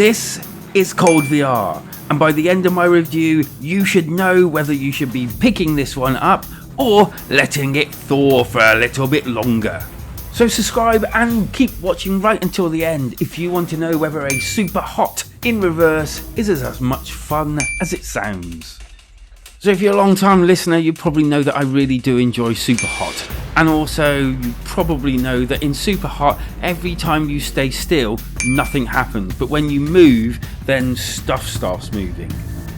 This is Cold VR, and by the end of my review, you should know whether you should be picking this one up or letting it thaw for a little bit longer. So subscribe and keep watching right until the end if you want to know whether a super hot in reverse is as much fun as it sounds. So if you're a long time listener, you probably know that I really do enjoy super hot. And also you probably know that in super hot, every time you stay still, nothing happens. But when you move, then stuff starts moving.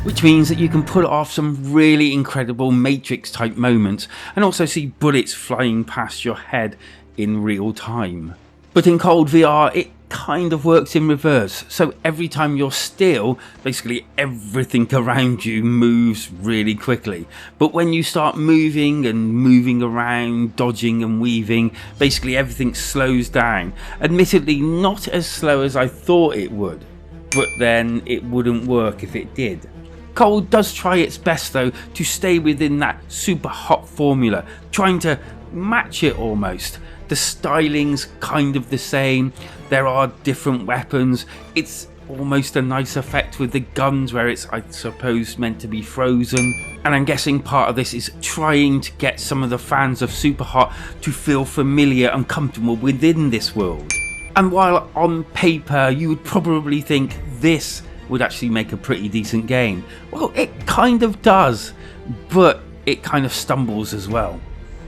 Which means that you can pull off some really incredible Matrix type moments and also see bullets flying past your head in real time. But in Cold VR, it kind of works in reverse. So every time you're still, basically everything around you moves really quickly. But when you start moving and moving around, dodging and weaving, basically everything slows down. Admittedly, not as slow as I thought it would, but then it wouldn't work if it did. Cold does try its best though to stay within that super hot formula, trying to match it almost. The styling's kind of the same, there are different weapons, it's almost a nice effect with the guns where it's, I suppose, meant to be frozen. And I'm guessing part of this is trying to get some of the fans of Super Hot to feel familiar and comfortable within this world. And while on paper you would probably think this would actually make a pretty decent game, well, it kind of does, but it kind of stumbles as well.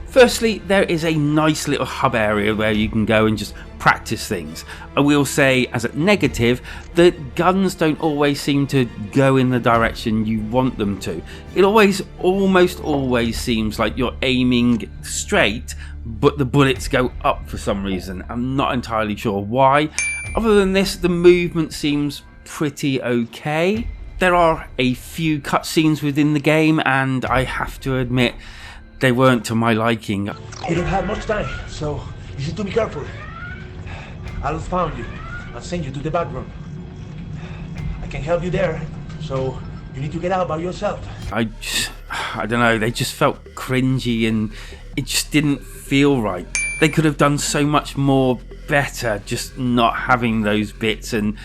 Firstly, there is a nice little hub area where you can go and just practice things. I will say, as a negative, the guns don't always seem to go in the direction you want them to. It almost always seems like you're aiming straight, but the bullets go up for some reason. I'm not entirely sure why. Other than this, the movement seems pretty okay. There are a few cutscenes within the game, and I have to admit, they weren't to my liking. You don't have much time, so you should be careful. I'll found you and send you to the back room. I can help you there, so you need to get out by yourself. I don't know, they just felt cringy and it just didn't feel right. They could have done so much more better just not having those bits, and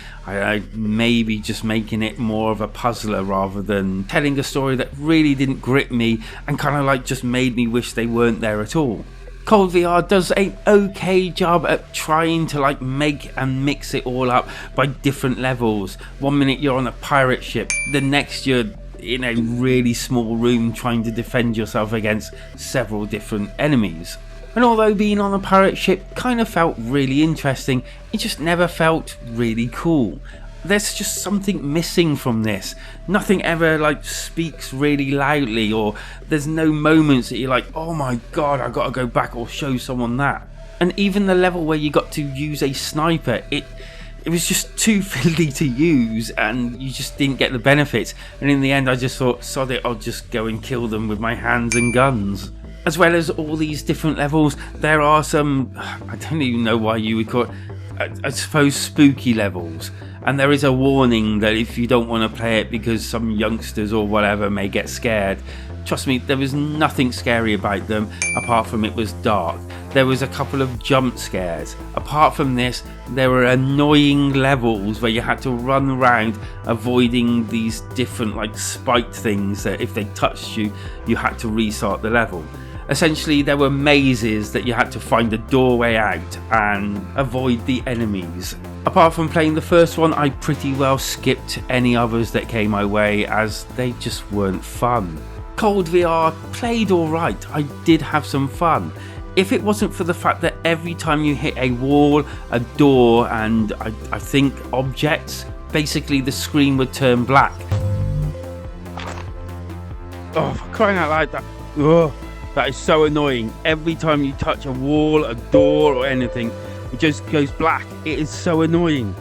maybe just making it more of a puzzler rather than telling a story that really didn't grip me and kind of like just made me wish they weren't there at all. Cold VR does an okay job at trying to like make and mix it all up by different levels. One minute you're on a pirate ship, the next you're in a really small room trying to defend yourself against several different enemies. And although being on a pirate ship kind of felt really interesting, it just never felt really cool. There's just something missing from this. Nothing ever like speaks really loudly, or there's no moments that you're like, oh my god, I gotta go back or show someone that. And even the level where you got to use a sniper, it was just too fiddly to use and you just didn't get the benefits. And in the end I just thought, sod it, I'll just go and kill them with my hands and guns. As well as all these different levels, there are some, I don't even know why you would call it, I suppose spooky levels. And there is a warning that if you don't want to play it because some youngsters or whatever may get scared, trust me, there was nothing scary about them apart from it was dark. There was a couple of jump scares. Apart from this, there were annoying levels where you had to run around avoiding these different like spiked things that if they touched you, you had to restart the level. Essentially, there were mazes that you had to find a doorway out and avoid the enemies. Apart from playing the first one, I pretty well skipped any others that came my way as they just weren't fun. Cold VR played alright, I did have some fun. If it wasn't for the fact that every time you hit a wall, a door and I think objects, basically the screen would turn black. Oh, for crying out loud, that is so annoying. Every time you touch a wall, a door or anything, it just goes black. It is so annoying.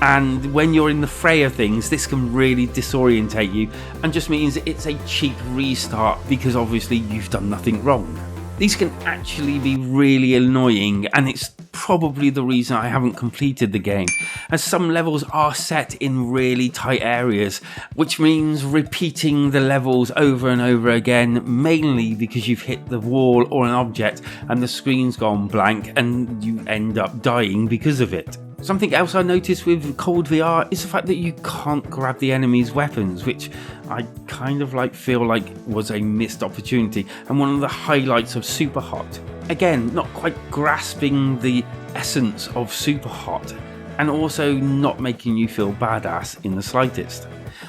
And when you're in the fray of things, this can really disorientate you and just means it's a cheap restart because obviously you've done nothing wrong. These can actually be really annoying, and it's probably the reason I haven't completed the game, as some levels are set in really tight areas, which means repeating the levels over and over again, mainly because you've hit the wall or an object and the screen's gone blank and you end up dying because of it. Something else I noticed with Cold VR is the fact that you can't grab the enemy's weapons, which I kind of feel like was a missed opportunity and one of the highlights of Super Hot. Again, not quite grasping the essence of Super Hot, and also not making you feel badass in the slightest.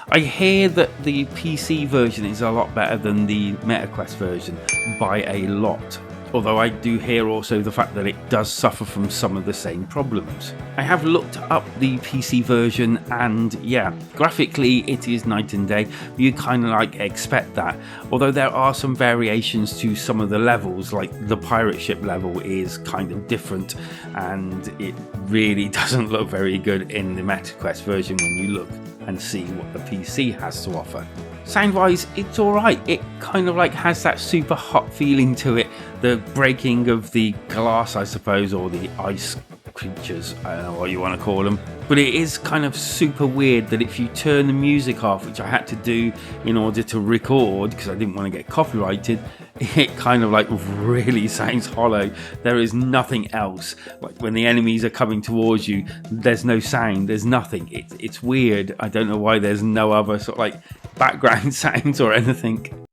I hear that the PC version is a lot better than the MetaQuest version by a lot, although I do hear also the fact that it does suffer from some of the same problems. I have looked up the PC version and yeah, graphically it is night and day. You kind of expect that, although there are some variations to some of the levels, like the pirate ship level is kind of different and it really doesn't look very good in the MetaQuest version when you look and see what the PC has to offer. Sound wise, it's alright. It kind of has that Super Hot feeling to it. The breaking of the glass, I suppose, or the ice creatures, I don't know what you want to call them. But it is kind of super weird that if you turn the music off, which I had to do in order to record because I didn't want to get copyrighted, it kind of really sounds hollow. There is nothing else. Like when the enemies are coming towards you, there's no sound, there's nothing. It's weird. I don't know why there's no other sort of background sounds or anything.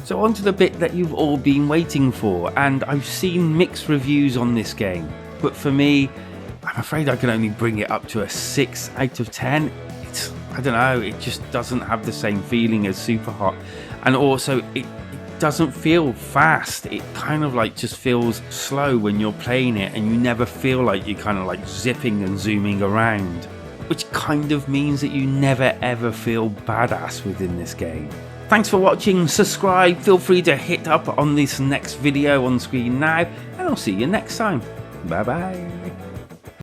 So on to the bit that you've all been waiting for, and I've seen mixed reviews on this game, but for me, I'm afraid I can only bring it up to a 6 out of 10. I don't know, it just doesn't have the same feeling as Super Hot, and also it doesn't feel fast. It kind of just feels slow when you're playing it, and you never feel like you're kind of zipping and zooming around, which kind of means that you never ever feel badass within this game. Thanks for watching, subscribe, feel free to hit up on this next video on screen now, and I'll see you next time. Bye bye.